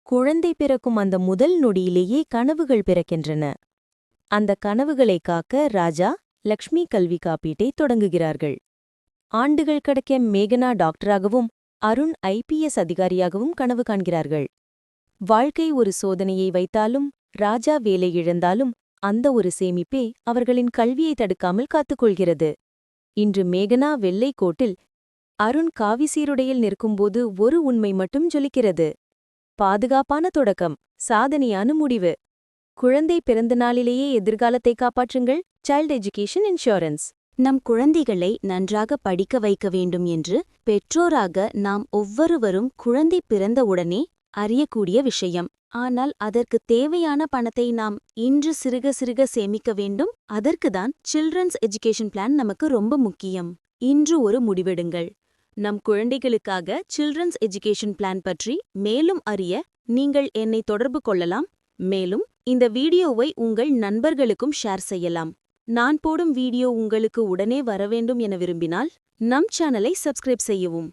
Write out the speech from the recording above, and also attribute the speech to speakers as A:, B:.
A: குழந்தை பிறக்கும் அந்த முதல் நொடியிலேயே கனவுகள் பிறக்கின்றன. அந்த கனவுகளை காக்க ராஜா லக்ஷ்மி கல்வி காப்பீட்டை தொடங்குகிறார்கள். ஆண்டுகள் கடக்க மேகனா டாக்டராகவும் அருண் ஐபிஎஸ் அதிகாரியாகவும் கனவு காண்கிறார்கள். வாழ்க்கை ஒரு சோதனையை வைத்தாலும் ராஜா வேலை இழந்தாலும் அந்த ஒரு சேமிப்பே அவர்களின் கல்வியை தடுக்காமல் காத்துக்கொள்கிறது. இன்று மேகனா வெள்ளை கோட்டில், அருண் காவி சீருடையில் நிற்கும்போது ஒரு உண்மை மட்டும் ஜொலிக்கிறது. பாதுகாப்பான தொடக்கம், சாதனையான முடிவு. குழந்தை பிறந்த நாளிலேயே எதிர்காலத்தை காப்பாற்றுங்கள். Child education insurance.
B: நம் குழந்தைகளை நன்றாக படிக்க வைக்க வேண்டும் என்று பெற்றோராக நாம் ஒவ்வொருவரும் குழந்தை பிறந்தவுடனே அறியக்கூடிய விஷயம். ஆனால் அதற்கு தேவையான பணத்தை நாம் இன்று சிறுக சிறுக சேமிக்க வேண்டும். அதற்குதான் சில்ட்ரன்ஸ் எஜுகேஷன் பிளான் நமக்கு ரொம்ப முக்கியம். இன்று ஒரு முடிவெடுங்கள். நம் குழந்தைகளுக்காக சில்ட்ரன்ஸ் எஜுகேஷன் பிளான் பற்றி மேலும் அறிய நீங்கள் என்னை தொடர்பு கொள்ளலாம். மேலும் இந்த வீடியோவை உங்கள் நண்பர்களுக்கும் ஷேர் செய்யலாம். நான் போடும் வீடியோ உங்களுக்கு உடனே வரவேண்டும் என விரும்பினால் நம் சேனலை சப்ஸ்கிரைப் செய்யவும்.